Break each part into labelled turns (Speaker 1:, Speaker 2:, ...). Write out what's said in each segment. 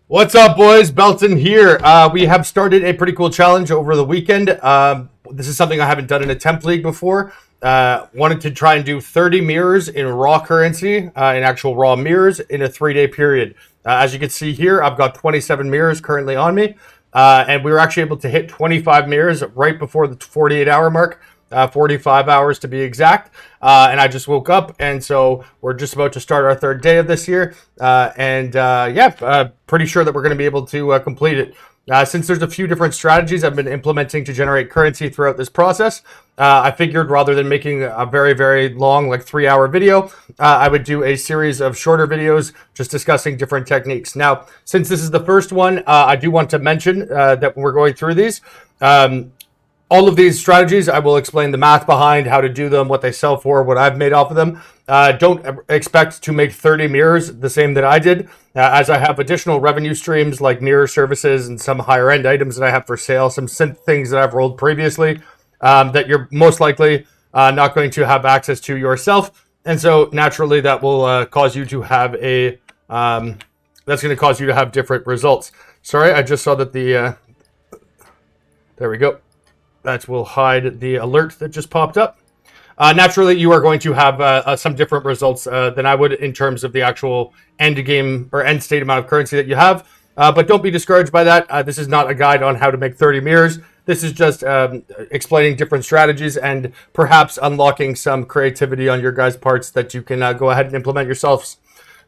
Speaker 1: What's up, boys? Belton here. We have started a pretty cool challenge over the weekend. This is something I haven't done in a temp league before. Wanted to try and do 30 mirrors in raw currency, in actual raw mirrors, in a 3-day period. As you can see here, I've got 27 mirrors currently on me, and we were actually able to hit 25 mirrors right before the 48-hour mark. 45 hours to be exact, and I just woke up, and so we're just about to start our third day of this year, pretty sure that we're going to be able to complete it. Since there's a few different strategies I've been implementing to generate currency throughout this process, I figured rather than making a very, very long, like 3-hour video, I would do a series of shorter videos just discussing different techniques. Now, since this is the first one, I do want to mention that when we're going through these, all of these strategies, I will explain the math behind how to do them, what they sell for, what I've made off of them. Don't expect to make 30 mirrors the same that I did, as I have additional revenue streams like mirror services and some higher end items that I have for sale, some synth things that I've rolled previously that you're most likely not going to have access to yourself. And so naturally that will cause you to have that's going to cause you to have different results. Sorry, I just saw that there we go. That will hide the alert that just popped up. Naturally, you are going to have some different results than I would in terms of the actual end game or end state amount of currency that you have. But don't be discouraged by that. This is not a guide on how to make 30 mirrors. This is just explaining different strategies and perhaps unlocking some creativity on your guys' parts that you can go ahead and implement yourselves.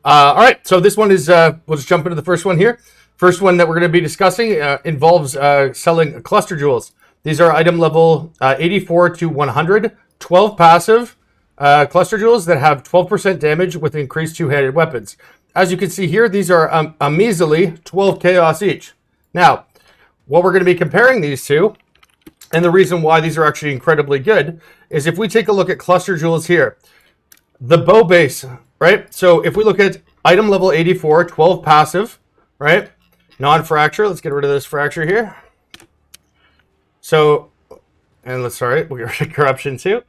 Speaker 1: All right, so this one is, we'll just jump into the first one here. First one that we're going to be discussing involves selling cluster jewels. These are item level 84 to 100, 12 passive cluster jewels that have 12% damage with increased two-handed weapons. As you can see here, these are a measly 12 chaos each. Now, what we're going to be comparing these to, and the reason why these are actually incredibly good, is if we take a look at cluster jewels here, the bow base, right? So if we look at item level 84, 12 passive, right? Non-fracture, let's get rid of this fracture here. So, and we'll get rid of corruption too.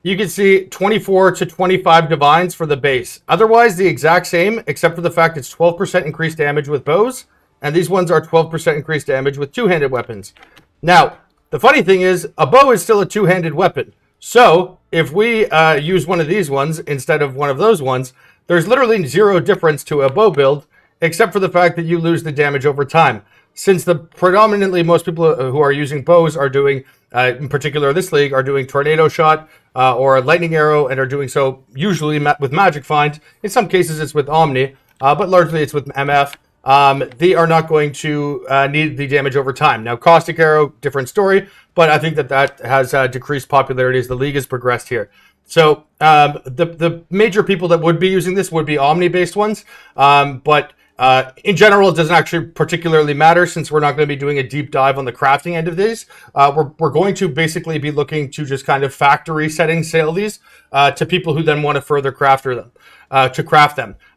Speaker 1: You can see 24 to 25 divines for the base. Otherwise, the exact same, except for the fact it's 12% increased damage with bows, and these ones are 12% increased damage with two-handed weapons. Now, the funny thing is, a bow is still a two-handed weapon. So, if we use one of these ones instead of one of those ones, there's literally zero difference to a bow build, except for the fact that you lose the damage over time. Since predominantly most people who are using bows are doing, in particular this league, are doing tornado shot or lightning arrow and are doing so usually with magic find. In some cases it's with Omni, but largely it's with MF. They are not going to need the damage over time. Now, caustic arrow, different story, but I think that has decreased popularity as the league has progressed here. So the major people that would be using this would be Omni-based ones, but in general, it doesn't actually particularly matter since we're not going to be doing a deep dive on the crafting end of these. We're going to basically be looking to just kind of factory setting sale these to people who then want to further craft them.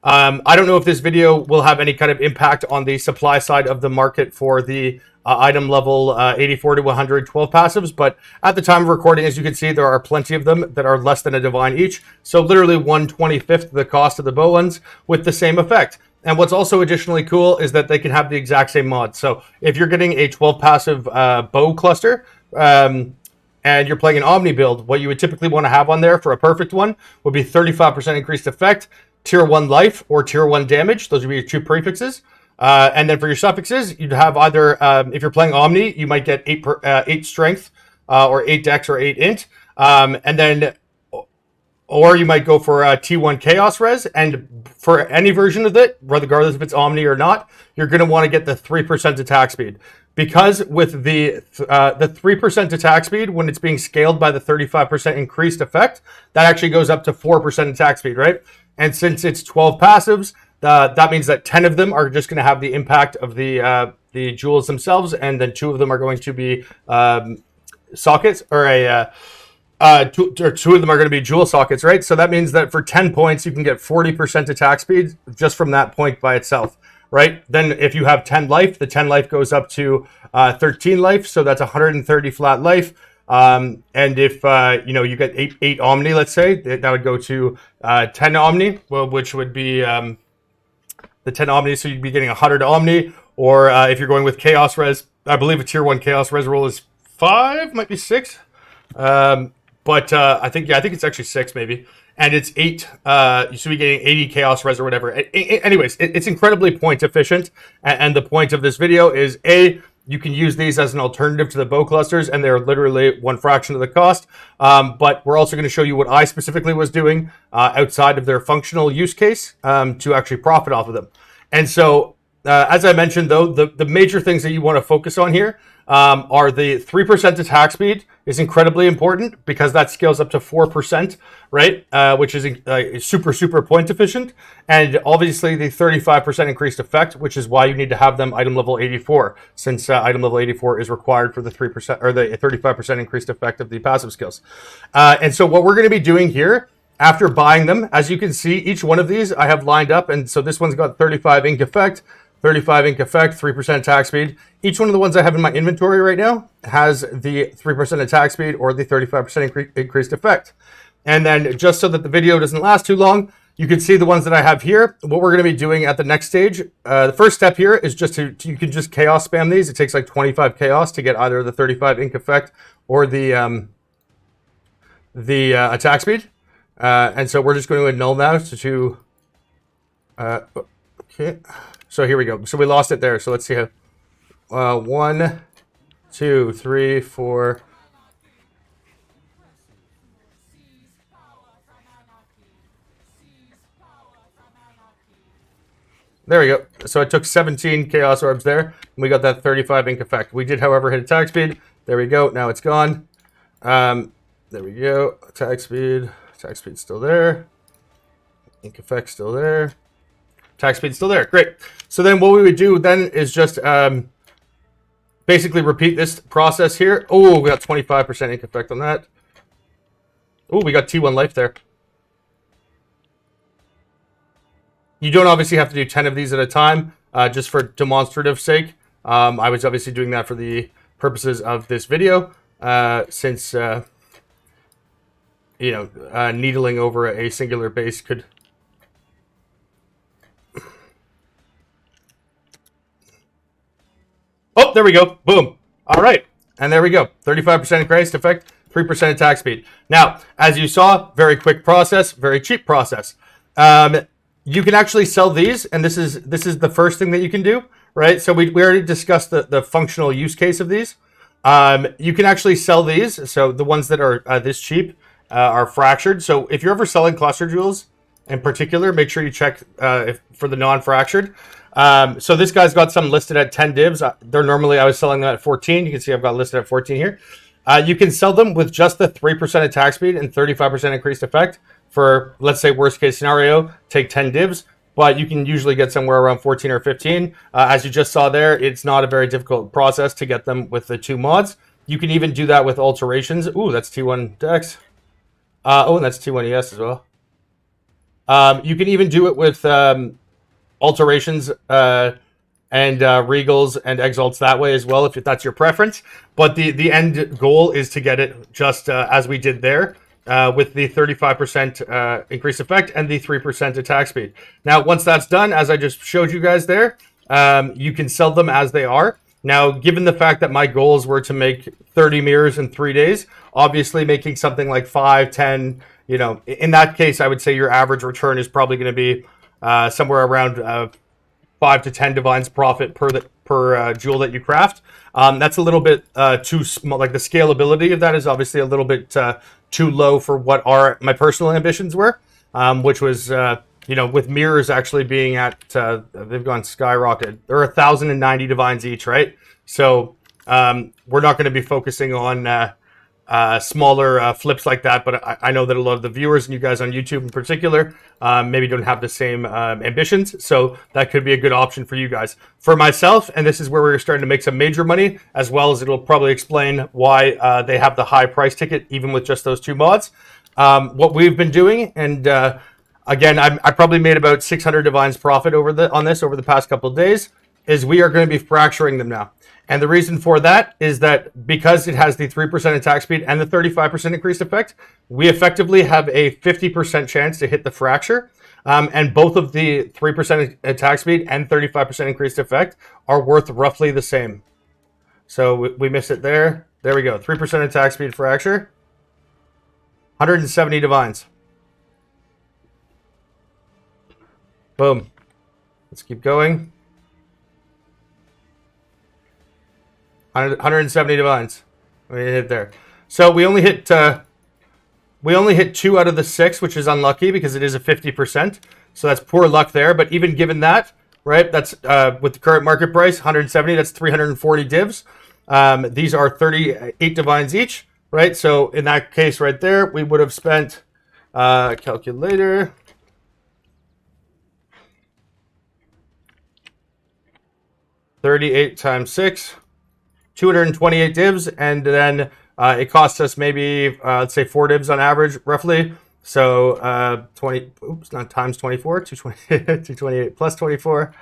Speaker 1: I don't know if this video will have any kind of impact on the supply side of the market for the item level 84 to 100 12 passives, but at the time of recording, as you can see, there are plenty of them that are less than a divine each. So literally 1/25 the cost of the bow ones with the same effect. And what's also additionally cool is that they can have the exact same mod. So if you're getting a 12 passive bow cluster and you're playing an Omni build, what you would typically want to have on there for a perfect one would be 35% increased effect, tier 1 life, or tier 1 damage. Those would be your two prefixes. And then for your suffixes, you'd have either, if you're playing Omni, you might get 8 strength or 8 dex or 8 int. Or you might go for a T1 Chaos Res, and for any version of it, regardless if it's Omni or not, you're going to want to get the 3% attack speed. Because with the 3% attack speed, when it's being scaled by the 35% increased effect, that actually goes up to 4% attack speed, right? And since it's 12 passives, that means that 10 of them are just going to have the impact of the jewels themselves, and then 2 of them are going to be sockets, or two of them are going to be jewel sockets, right? So that means that for 10 points, you can get 40% attack speed just from that point by itself, right? Then if you have 10 life, the 10 life goes up to 13 life. So that's 130 flat life. And if you get eight Omni, let's say that would go to 10 Omni, well, which would be the 10 Omni, so you'd be getting 100 Omni. Or if you're going with Chaos Res, I believe a tier 1 Chaos Res roll is 5, might be 6. But I think it's actually 6 maybe. And it's 8, you should be getting 80 Chaos Res or whatever. Anyways, it's incredibly point efficient. And the point of this video is, you can use these as an alternative to the bow clusters, and they're literally one fraction of the cost. But we're also going to show you what I specifically was doing outside of their functional use case to actually profit off of them. And so, as I mentioned, though, the major things that you want to focus on here are the 3% attack speed is incredibly important because that scales up to 4%, right? Which is super point efficient. And obviously the 35% increased effect, which is why you need to have them item level 84, since item level 84 is required for the 3% or the 35% increased effect of the passive skills. And so what we're going to be doing here, after buying them, as you can see, each one of these I have lined up. And so this one's got 35 ink effect, 35 ink effect, 3% attack speed. Each one of the ones I have in my inventory right now has the 3% attack speed or the 35% increased effect. And then just so that the video doesn't last too long, you can see the ones that I have here. What we're going to be doing at the next stage, the first step here is just you can just chaos spam these. It takes like 25 chaos to get either the 35 ink effect or the attack speed. And so we're just going to annul now okay. So here we go. So we lost it there. So let's see how. 1, 2, 3, 4. There we go. So it took 17 Chaos Orbs there, and we got that 35 ink effect. We did, however, hit attack speed. There we go. Now it's gone. There we go. Attack speed. Attack speed still there. Ink effect still there. Attack speed still there. Great. So then what we would do then is just basically repeat this process here. Oh, we got 25% ink effect on that. Oh, we got T1 life there. You don't obviously have to do 10 of these at a time, just for demonstrative sake. I was obviously doing that for the purposes of this video, since, needling over a singular base could... Oh, there we go. Boom. All right. And there we go. 35% increased effect, 3% attack speed. Now, as you saw, very quick process, very cheap process. You can actually sell these, and this is the first thing that you can do, right? So we already discussed the functional use case of these. You can actually sell these. So the ones that are this cheap are fractured. So if you're ever selling cluster jewels in particular, make sure you check for the non-fractured. So this guy's got some listed at 10 divs. They're normally, I was selling them at 14. You can see I've got listed at 14 here. You can sell them with just the 3% attack speed and 35% increased effect for, let's say, worst case scenario, take 10 divs, but you can usually get somewhere around 14 or 15. As you just saw there, it's not a very difficult process to get them with the 2 mods. You can even do that with alterations. Ooh, that's T1 Dex. And that's T1 ES as well. You can even do it with alterations and regals and exalts that way as well, if that's your preference. But the end goal is to get it just as we did there, with the 35% increased effect and the 3% attack speed. Now, once that's done, as I just showed you guys there, you can sell them as they are. Now, given the fact that my goals were to make 30 mirrors in 3 days, obviously making something like 5, 10, in that case, I would say your average return is probably going to be somewhere around 5 to 10 divines profit per jewel that you craft. That's a little bit too small. Like, the scalability of that is obviously a little bit too low for what my personal ambitions were, which was with mirrors actually being at they've gone skyrocketed. There are 1,090 divines each, right? So we're not going to be focusing on smaller flips like that, but I know that a lot of the viewers and you guys on YouTube in particular maybe don't have the same ambitions, so that could be a good option for you guys. For myself, and this is where we're starting to make some major money, as well as it'll probably explain why they have the high price ticket even with just those 2 mods. What we've been doing, and again, I probably made about 600 divines profit over the past couple of days. is we are going to be fracturing them now. And the reason for that is that because it has the 3% attack speed and the 35% increased effect, we effectively have a 50% chance to hit the fracture. And both of the 3% attack speed and 35% increased effect are worth roughly the same. So we miss it there. There we go. 3% attack speed fracture. 170 divines. Boom. Let's keep going. 170 divines. We hit there. So we only hit 2 out of the 6, which is unlucky because it is a 50%. So that's poor luck there. But even given that, right, that's with the current market price, 170, that's 340 divs. These are 38 divines each, right? So in that case right there, we would have spent, calculator, $38 times 6, 228 divs, and then it costs us maybe, let's say 4 divs on average, roughly. So 20, oops, not times 24, 228 plus 24.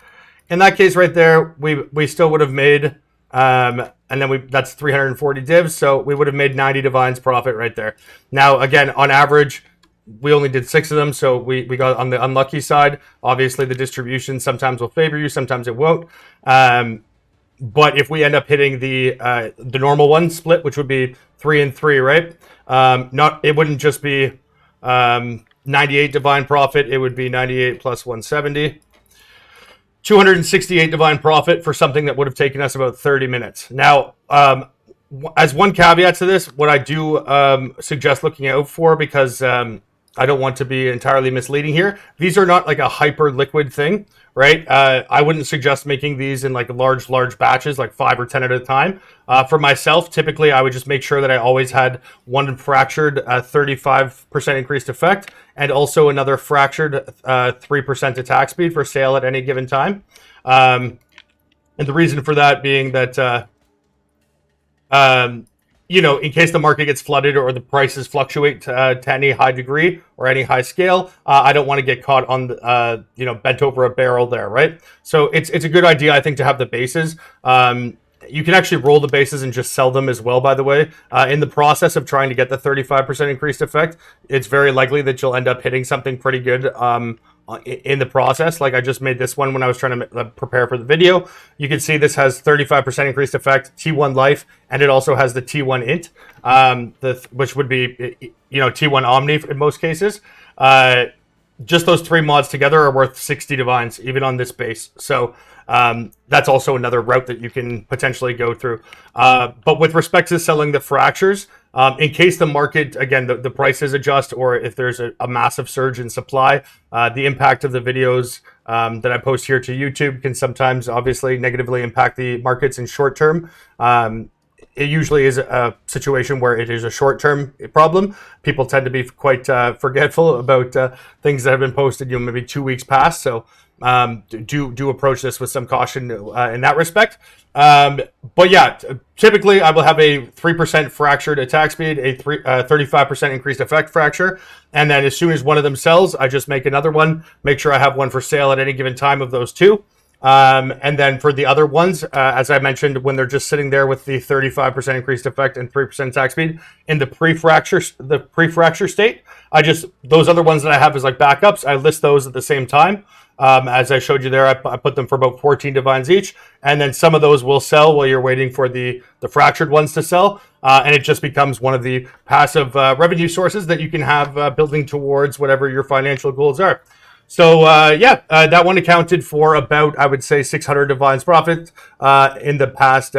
Speaker 1: In that case right there, we still would have made, and then that's 340 divs, so we would have made 90 divines profit right there. Now, again, on average, we only did 6 of them, so we got on the unlucky side. Obviously, the distribution sometimes will favor you, sometimes it won't. But if we end up hitting the normal one split, which would be 3 and 3, right? It wouldn't just be 98 divine profit. It would be 98 plus 170. 268 divine profit for something that would have taken us about 30 minutes. Now, as one caveat to this, what I do suggest looking out for, because I don't want to be entirely misleading here, these are not like a hyper liquid thing, right? I wouldn't suggest making these in like large batches, like 5 or 10 at a time. For myself, typically I would just make sure that I always had one fractured 35% increased effect, and also another fractured 3% attack speed for sale at any given time. And the reason for that being that you know, in case the market gets flooded or the prices fluctuate to any high degree or any high scale, I don't want to get caught on, you know, bent over a barrel there, right? So it's a good idea, I think, to have the bases. You can actually roll the bases and just sell them as well, by the way. In the process of trying to get the 35% increased effect, it's very likely that you'll end up hitting something pretty good in the process. Like I just made this one when I was trying to prepare for the video. You can see this has 35% increased effect, T1 life, and it also has the T1 int, which would be, you know, T1 omni in most cases. Just those 3 mods together are worth 60 divines, even on this base. So that's also another route that you can potentially go through. But with respect to selling the fractures, in case the market, again, the prices adjust, or if there's a massive surge in supply, the impact of the videos that I post here to YouTube can sometimes obviously negatively impact the markets in short term. It usually is a situation where it is a short-term problem. People tend to be quite forgetful about things that have been posted, you know, maybe 2 weeks past. So do approach this with some caution in that respect. But yeah, typically I will have a 3% fractured attack speed, a 35% increased effect fracture, and then as soon as one of them sells, I just make another one. Make sure I have one for sale at any given time of those 2. And then for the other ones, as I mentioned, when they're just sitting there with the 35% increased effect and 3% attack speed in the pre-fracture state, those other ones that I have as like backups, I list those at the same time. As I showed you there, I put them for about 14 divines each, and then some of those will sell while you're waiting for the fractured ones to sell, and it just becomes one of the passive revenue sources that you can have building towards whatever your financial goals are. So that one accounted for about, I would say, 600 divines profit in the past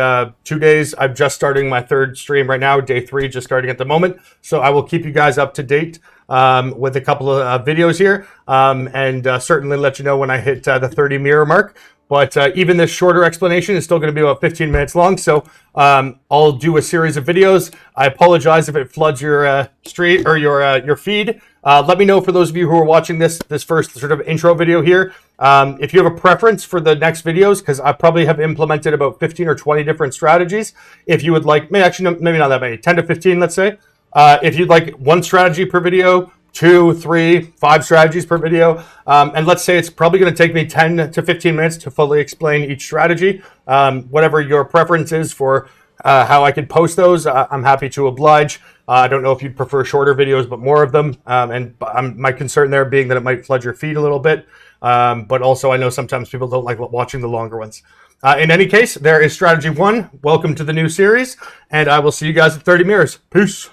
Speaker 1: 2 days. I'm just starting my 3rd stream right now, day 3, just starting at the moment. So I will keep you guys up to date with a couple of videos here, and certainly let you know when I hit the 30 mirror mark. But even this shorter explanation is still going to be about 15 minutes long. So I'll do a series of videos. I apologize if it floods your street or your feed. Let me know, for those of you who are watching this first sort of intro video here, if you have a preference for the next videos, because I probably have implemented about 15 or 20 different strategies. If you would like, maybe not that many, 10 to 15, let's say. If you'd like one strategy per video, 2, 3, 5 strategies per video. And let's say it's probably going to take me 10 to 15 minutes to fully explain each strategy. Whatever your preference is for how I could post those, I'm happy to oblige. I don't know if you'd prefer shorter videos, but more of them. And my concern there being that it might flood your feed a little bit. But also I know sometimes people don't like watching the longer ones. In any case, there is strategy 1. Welcome to the new series, and I will see you guys at 30 Mirrors. Peace.